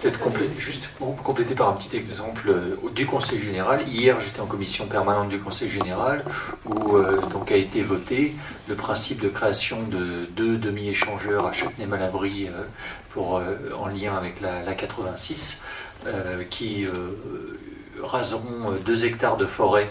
Peut-être juste pour compléter par un petit exemple du Conseil général. Hier, j'étais en commission permanente du Conseil général où donc a été voté le principe de création de 2 demi-échangeurs à Châtenay-Malabry en lien avec la 86 qui raseront 2 hectares de forêt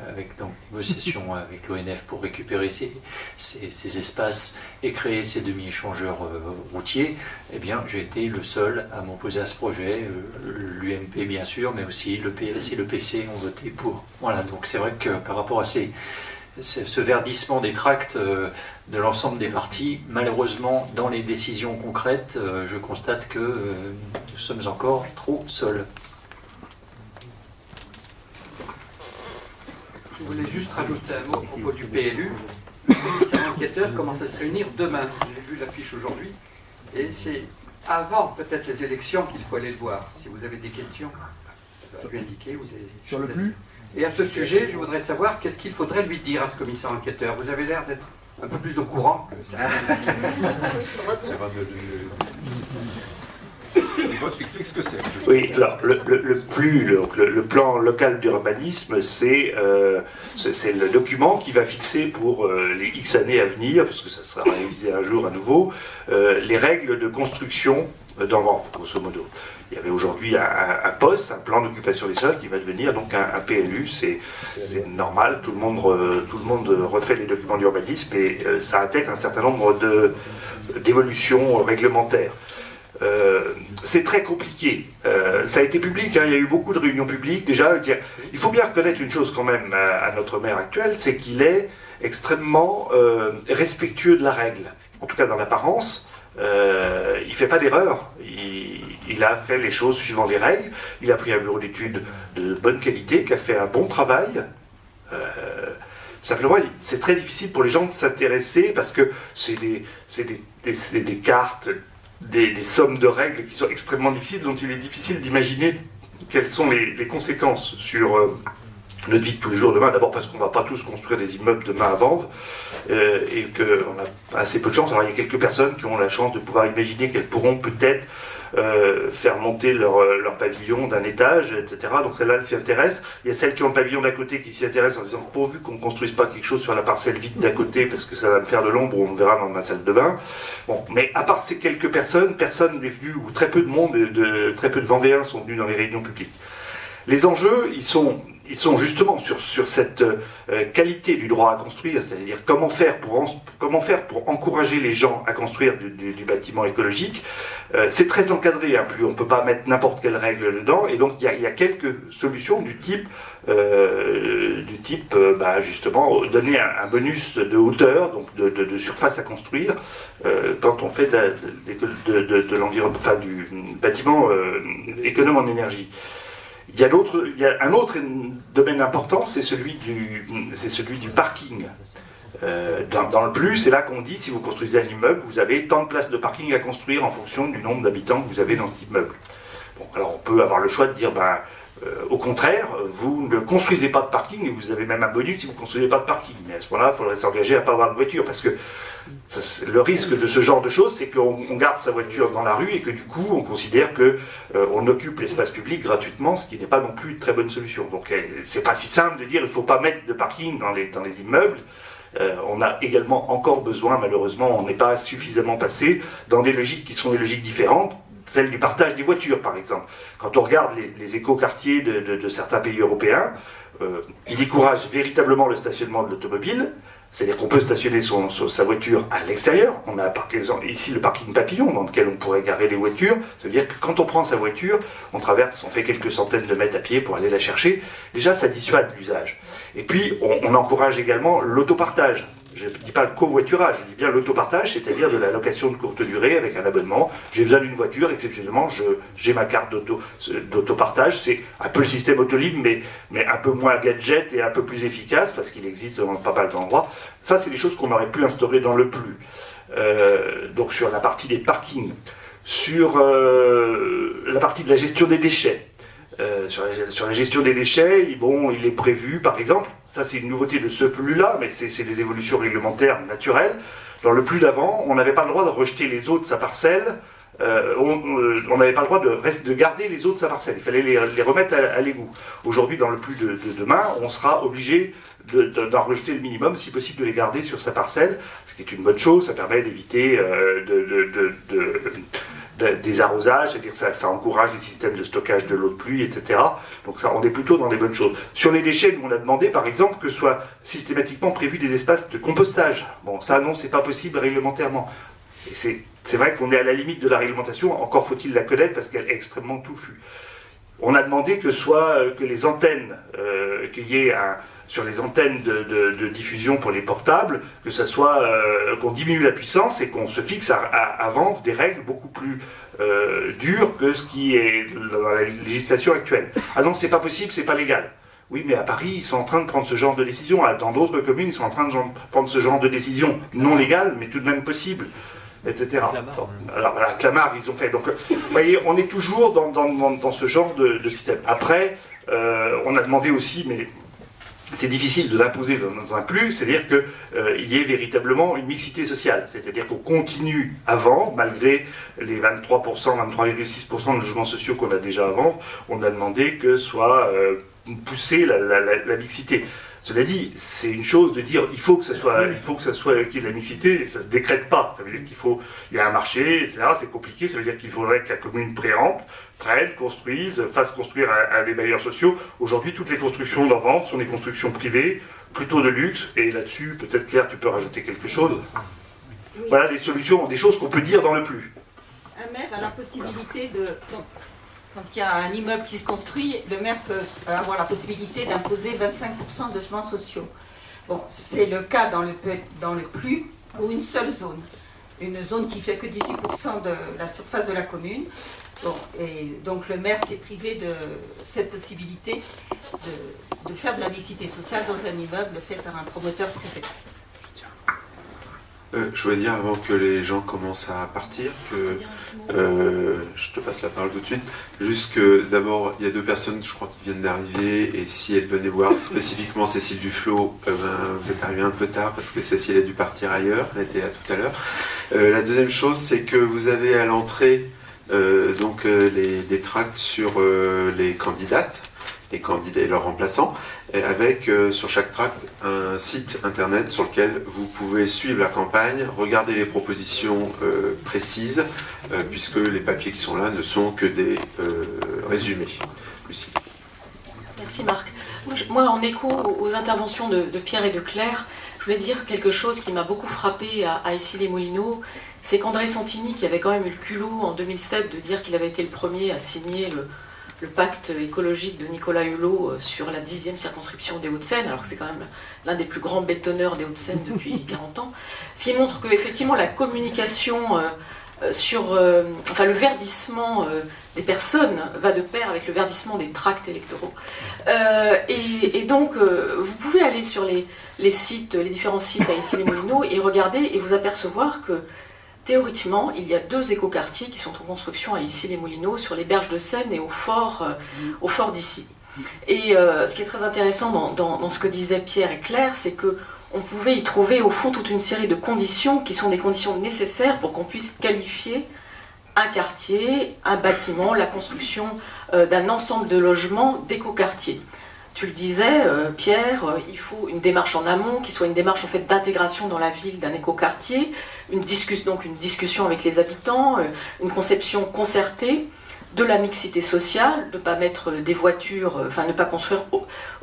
avec donc négociation avec l'ONF pour récupérer ces espaces et créer ces demi-échangeurs routiers. Eh bien, j'ai été le seul à m'opposer à ce projet. L'UMP, bien sûr, mais aussi le PS et le PC ont voté pour. Voilà, donc c'est vrai que par rapport à ce verdissement des tracts de l'ensemble des partis, malheureusement, dans les décisions concrètes, je constate que nous sommes encore trop seuls. Je voulais juste rajouter un mot à propos du PLU. Le commissaire enquêteur commence à se réunir demain. J'ai vu l'affiche aujourd'hui. Et c'est avant peut-être les élections qu'il faut aller le voir. Si vous avez des questions, je vais lui indiquer. Sur le plus. Et à ce sujet, je voudrais savoir qu'est-ce qu'il faudrait lui dire à ce commissaire enquêteur. Vous avez l'air d'être un peu plus au courant que ça. Il faut que tu expliques ce que c'est. Oui, alors le plan local d'urbanisme, c'est le document qui va fixer pour les X années à venir, parce que ça sera révisé un jour à nouveau, les règles de construction dans Vanves, grosso modo. Il y avait aujourd'hui un poste, un plan d'occupation des sols, qui va devenir donc un PLU. C'est normal, tout le monde refait les documents d'urbanisme et ça intègre un certain nombre d'évolutions réglementaires. C'est très compliqué. Ça a été public, hein, il y a eu beaucoup de réunions publiques. Déjà, il faut bien reconnaître une chose quand même à notre maire actuel, c'est qu'il est extrêmement respectueux de la règle. En tout cas dans l'apparence, il ne fait pas d'erreur. Il a fait les choses suivant les règles. Il a pris un bureau d'études de bonne qualité, qui a fait un bon travail. Simplement, c'est très difficile pour les gens de s'intéresser parce que c'est des cartes, des sommes de règles qui sont extrêmement difficiles, dont il est difficile d'imaginer quelles sont les conséquences sur notre vie de tous les jours demain. D'abord parce qu'on ne va pas tous construire des immeubles demain à Vanves et qu'on a assez peu de chance. Alors il y a quelques personnes qui ont la chance de pouvoir imaginer qu'elles pourront peut-être faire monter leur pavillon d'un étage, etc. Donc celles-là, elles s'y intéressent. Il y a celles qui ont le pavillon d'à côté qui s'y intéressent en disant pourvu qu'on ne construise pas quelque chose sur la parcelle vide d'à côté parce que ça va me faire de l'ombre, on me verra dans ma salle de bain. Bon, mais à part ces quelques personnes, personne n'est venu, ou très peu de monde, très peu de Vendéens sont venus dans les réunions publiques. Les enjeux, ils sont justement sur cette qualité du droit à construire, c'est-à-dire comment faire pour encourager les gens à construire du bâtiment écologique. C'est très encadré, hein, on ne peut pas mettre n'importe quelle règle dedans, et donc il y a quelques solutions du type justement donner un bonus de hauteur, donc de surface à construire, quand on fait de l'environnement, enfin du bâtiment économe en énergie. Il y a un autre domaine important, c'est celui du parking. Dans le plus, c'est là qu'on dit, si vous construisez un immeuble, vous avez tant de places de parking à construire en fonction du nombre d'habitants que vous avez dans cet immeuble. Bon, alors on peut avoir le choix de dire, au contraire, vous ne construisez pas de parking et vous avez même un bonus si vous ne construisez pas de parking. Mais à ce moment-là, il faudrait s'engager à ne pas avoir de voiture, parce que le risque de ce genre de choses, c'est qu'on garde sa voiture dans la rue et que du coup, on considère qu'on occupe l'espace public gratuitement, ce qui n'est pas non plus une très bonne solution. Donc, c'est pas si simple de dire il ne faut pas mettre de parking dans les immeubles. On a également encore besoin, malheureusement, on n'est pas suffisamment passé dans des logiques qui sont des logiques différentes, celle du partage des voitures, par exemple. Quand on regarde les écoquartiers de certains pays européens, ils découragent véritablement le stationnement de l'automobile. C'est-à-dire qu'on peut stationner sa voiture à l'extérieur. On a par exemple ici le parking papillon dans lequel on pourrait garer les voitures. Ça veut dire que quand on prend sa voiture, on fait quelques centaines de mètres à pied pour aller la chercher. Déjà, ça dissuade l'usage. Et puis, on encourage également l'autopartage. Je ne dis pas le covoiturage, je dis bien l'autopartage, c'est-à-dire de la location de courte durée avec un abonnement. J'ai besoin d'une voiture, exceptionnellement, j'ai ma carte d'autopartage. C'est un peu le système Autolib, mais un peu moins gadget et un peu plus efficace, parce qu'il existe dans pas mal d'endroits. Ça, c'est des choses qu'on aurait pu instaurer dans le plus. Donc sur la partie des parkings, sur la partie de la gestion des déchets. Sur la gestion des déchets, il est prévu, par exemple, ça c'est une nouveauté de ce plus-là, mais c'est des évolutions réglementaires naturelles. Dans le plus d'avant, on n'avait pas le droit de rejeter les eaux de sa parcelle on n'avait pas le droit de garder les eaux de sa parcelle. Il fallait les remettre à l'égout. Aujourd'hui, dans le plus de demain, on sera obligé d'en rejeter le minimum, si possible de les garder sur sa parcelle, ce qui est une bonne chose. Ça permet d'éviter des arrosages, c'est-à-dire que ça encourage les systèmes de stockage de l'eau de pluie, etc. Donc ça, on est plutôt dans des bonnes choses. Sur les déchets, nous on a demandé par exemple que soient systématiquement prévus des espaces de compostage. Bon, ça non, c'est pas possible réglementairement. Et c'est vrai qu'on est à la limite de la réglementation, encore faut-il la connaître parce qu'elle est extrêmement touffue. On a demandé que les antennes, qu'il y ait sur les antennes de diffusion pour les portables, que ça soit qu'on diminue la puissance et qu'on se fixe avant des règles beaucoup plus dures que ce qui est dans la législation actuelle. Ah non, c'est pas possible, c'est pas légal. Oui, mais à Paris, ils sont en train de prendre ce genre de décision. Dans d'autres communes, ils sont en train de prendre ce genre de décision non légale, mais tout de même possible, etc. Alors, à Clamart, ils ont fait. Donc, vous voyez, on est toujours dans ce genre de système. Après, on a demandé aussi, mais c'est difficile de l'imposer dans un plus, c'est-à-dire qu'il y ait véritablement une mixité sociale. C'est-à-dire qu'on continue à vendre, malgré les 23%, 23,6% de logements sociaux qu'on a déjà à vendre, on a demandé que soit poussée la mixité. Cela dit, c'est une chose de dire il faut que ça soit qu'il y ait de la mixité, et ça ne se décrète pas. Ça veut dire il y a un marché, etc. C'est compliqué, ça veut dire qu'il faudrait que la commune prenne, construise, fasse construire à des bailleurs sociaux. Aujourd'hui, toutes les constructions d'en vente sont des constructions privées, plutôt de luxe, et là-dessus, peut-être Claire, tu peux rajouter quelque chose. Oui. Voilà des solutions, des choses qu'on peut dire dans le plus. Un maire a la possibilité de... Quand il y a un immeuble qui se construit, le maire peut avoir la possibilité d'imposer 25% de logements sociaux. Bon, c'est le cas dans le plus pour une seule zone. Une zone qui fait que 18% de la surface de la commune. Bon, et donc le maire s'est privé de cette possibilité de faire de la mixité sociale dans un immeuble fait par un promoteur privé. Je voulais dire avant que les gens commencent à partir que je te passe la parole tout de suite. Juste que d'abord il y a deux personnes, je crois, qui viennent d'arriver, et si elles venaient voir spécifiquement Cécile Duflot, vous êtes arrivé un peu tard parce que Cécile a dû partir ailleurs, elle était là tout à l'heure. La deuxième chose, c'est que vous avez à l'entrée des tracts sur les candidates, les candidats et leurs remplaçants, avec sur chaque tract un site internet sur lequel vous pouvez suivre la campagne, regarder les propositions précises, puisque les papiers qui sont là ne sont que des résumés. Lucie. Merci Marc. Moi, en écho aux interventions de Pierre et de Claire, je voulais dire quelque chose qui m'a beaucoup frappé à Issy-les-Moulineaux, c'est qu'André Santini, qui avait quand même eu le culot en 2007 de dire qu'il avait été le premier à signer le pacte écologique de Nicolas Hulot sur la 10e circonscription des Hauts-de-Seine, alors que c'est quand même l'un des plus grands bétonneurs des Hauts-de-Seine depuis 40 ans, ce qui montre qu'effectivement la communication sur le verdissement des personnes va de pair avec le verdissement des tracts électoraux. Et donc, vous pouvez aller sur les sites, les différents sites à Issy-les-Moulineaux et regarder et vous apercevoir que théoriquement, il y a 2 écoquartiers qui sont en construction à Issy-les-Moulineaux, sur les berges de Seine et au fort d'Issy. Et ce qui est très intéressant dans ce que disaient Pierre et Claire, c'est qu'on pouvait y trouver au fond toute une série de conditions qui sont des conditions nécessaires pour qu'on puisse qualifier un quartier, un bâtiment, la construction d'un ensemble de logements d'écoquartier. Tu le disais, Pierre, il faut une démarche en amont, qui soit une démarche en fait d'intégration dans la ville d'un écoquartier, une discussion avec les habitants, une conception concertée de la mixité sociale, de ne pas mettre des voitures, ne pas construire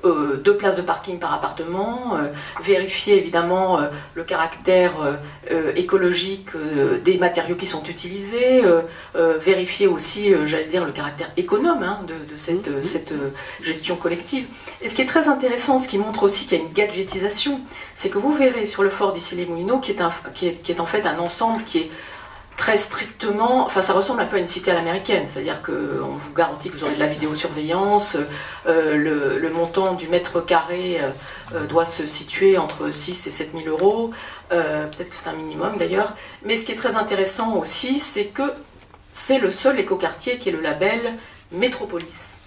2 places de parking par appartement, vérifier évidemment le caractère écologique des matériaux qui sont utilisés, vérifier aussi, le caractère économe de cette gestion collective. Et ce qui est très intéressant, ce qui montre aussi qu'il y a une gadgetisation, c'est que vous verrez sur le fort d'Issy-les-Moulineaux, qui est en fait un ensemble qui est très strictement, ça ressemble un peu à une cité à l'américaine, c'est-à-dire qu'on vous garantit que vous aurez de la vidéosurveillance, le montant du mètre carré doit se situer entre 6 et 7 000 euros, peut-être que c'est un minimum d'ailleurs, mais ce qui est très intéressant aussi, c'est que c'est le seul écoquartier qui est le label Métropolis.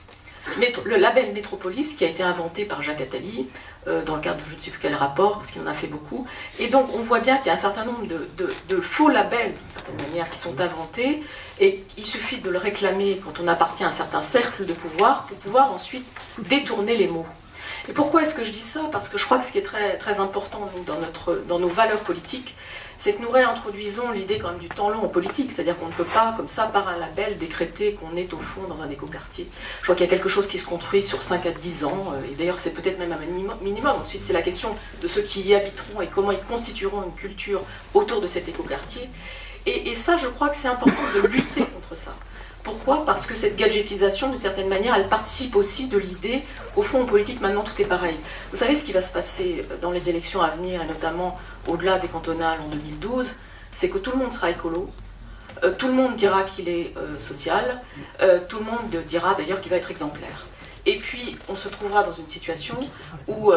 le label Métropolis qui a été inventé par Jacques Attali dans le cadre de je ne sais plus quel rapport, parce qu'il en a fait beaucoup. Et donc on voit bien qu'il y a un certain nombre de faux labels, d'une certaine manière, qui sont inventés, et il suffit de le réclamer quand on appartient à un certain cercle de pouvoir pour pouvoir ensuite détourner les mots. Et pourquoi est-ce que je dis ça? Parce que je crois que ce qui est très, très important dans nos valeurs politiques, c'est que nous réintroduisons l'idée quand même du temps long en politique, c'est-à-dire qu'on ne peut pas, comme ça, par un label, décréter qu'on est au fond dans un écoquartier. Je crois qu'il y a quelque chose qui se construit sur 5 à 10 ans, et d'ailleurs c'est peut-être même un minimum. Ensuite, c'est la question de ceux qui y habiteront et comment ils constitueront une culture autour de cet écoquartier. Et ça, je crois que c'est important de lutter contre ça. Pourquoi? Parce que cette gadgetisation, d'une certaine manière, elle participe aussi de l'idée, au fond, en politique, maintenant, tout est pareil. Vous savez ce qui va se passer dans les élections à venir, et notamment au-delà des cantonales en 2012, c'est que tout le monde sera écolo, tout le monde dira qu'il est social, tout le monde dira d'ailleurs qu'il va être exemplaire. Et puis, on se trouvera dans une situation où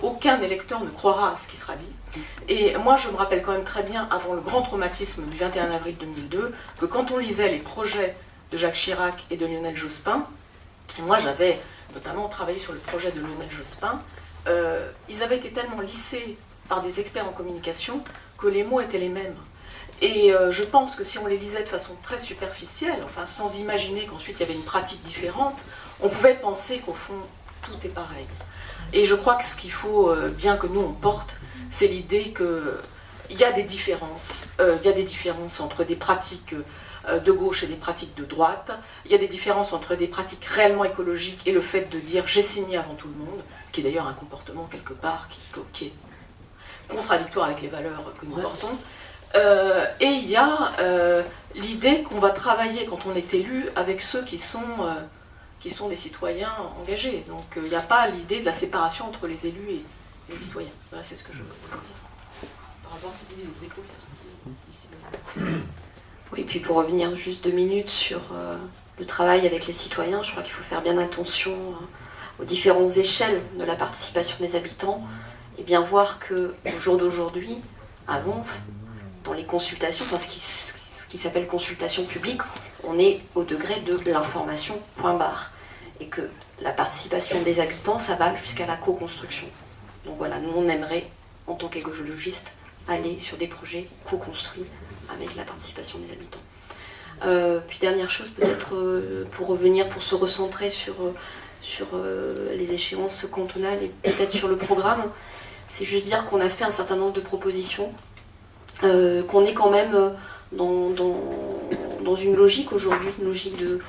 aucun électeur ne croira à ce qui sera dit. Et moi, je me rappelle quand même très bien, avant le grand traumatisme du 21 avril 2002, que quand on lisait les projets de Jacques Chirac et de Lionel Jospin, et moi j'avais notamment travaillé sur le projet de Lionel Jospin, ils avaient été tellement lissés par des experts en communication que les mots étaient les mêmes. Et je pense que si on les lisait de façon très superficielle, enfin sans imaginer qu'ensuite il y avait une pratique différente, on pouvait penser qu'au fond, tout est pareil. Et je crois que ce qu'il faut bien que nous on porte, c'est l'idée qu'il y a des différences. Il y a des différences entre des pratiques de gauche et des pratiques de droite. Il y a des différences entre des pratiques réellement écologiques et le fait de dire j'ai signé avant tout le monde, qui est d'ailleurs un comportement quelque part qui est contradictoire avec les valeurs que nous portons. Et il y a l'idée qu'on va travailler quand on est élu avec ceux qui sont des citoyens engagés. Donc il n'y a pas l'idée de la séparation entre les élus et les citoyens. Voilà, c'est ce que je veux dire. Par rapport à cette idée des écoquartiers ici. Oui, puis pour revenir juste 2 minutes sur le travail avec les citoyens, je crois qu'il faut faire bien attention aux différentes échelles de la participation des habitants et bien voir qu'au jour d'aujourd'hui, avant, dans les consultations, enfin ce qui s'appelle consultation publique, on est au degré de l'information, point barre. Et que la participation des habitants, ça va jusqu'à la co-construction. Donc voilà, nous on aimerait, en tant qu'écologiste, aller sur des projets co-construits avec la participation des habitants. Puis dernière chose, peut-être pour revenir, pour se recentrer sur les échéances cantonales et peut-être sur le programme, c'est juste dire qu'on a fait un certain nombre de propositions, qu'on est quand même dans une logique aujourd'hui, une logique de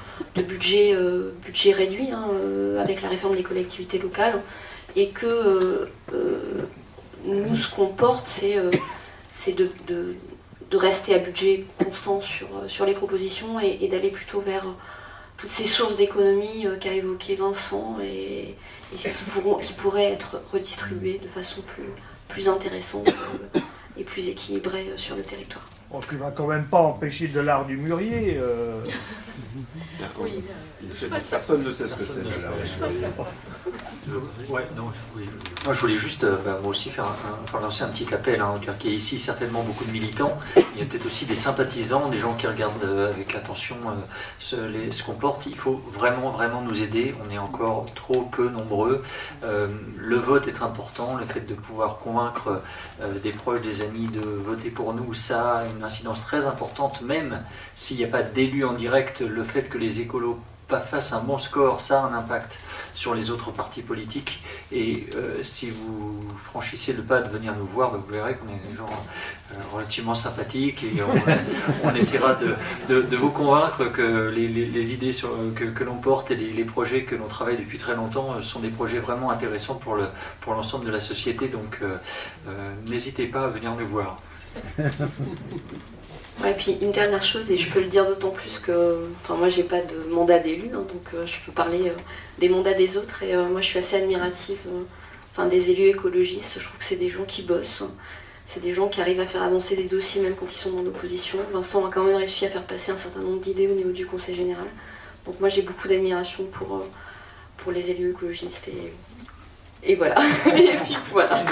budget réduit avec la réforme des collectivités locales, et que nous, ce qu'on porte, c'est de rester à budget constant sur les propositions et d'aller plutôt vers toutes ces sources d'économie qu'a évoqué Vincent et qui pourraient être redistribuées de façon plus intéressante et plus équilibrée sur le territoire. Bon, ce qui ne va quand même pas empêcher de l'art du mûrier. Oui, Personne ne sait ce que c'est. Je voulais juste, moi aussi, lancer un petit appel, dire qu'il y a ici certainement beaucoup de militants, il y a peut-être aussi des sympathisants, des gens qui regardent avec attention ce qu'on porte. Il faut vraiment, vraiment nous aider, on est encore trop peu nombreux. Le vote est important, le fait de pouvoir convaincre des proches, des amis de voter pour nous, ça a une incidence très importante, même s'il n'y a pas d'élus en direct, le fait que les écolos fassent un bon score, ça a un impact sur les autres partis politiques. Et si vous franchissez le pas de venir nous voir, vous verrez qu'on est des gens relativement sympathiques et on essaiera de vous convaincre que les idées que l'on porte et les projets que l'on travaille depuis très longtemps sont des projets vraiment intéressants pour l'ensemble de la société. Donc n'hésitez pas à venir nous voir. Ouais, et puis une dernière chose, et je peux le dire d'autant plus que moi j'ai pas de mandat d'élu, donc je peux parler des mandats des autres, et moi je suis assez admirative des élus écologistes. Je trouve que c'est des gens qui bossent, c'est des gens qui arrivent à faire avancer des dossiers même quand ils sont dans l'opposition. Vincent a quand même réussi à faire passer un certain nombre d'idées au niveau du Conseil général, donc moi j'ai beaucoup d'admiration pour les élus écologistes, et voilà. Et puis voilà.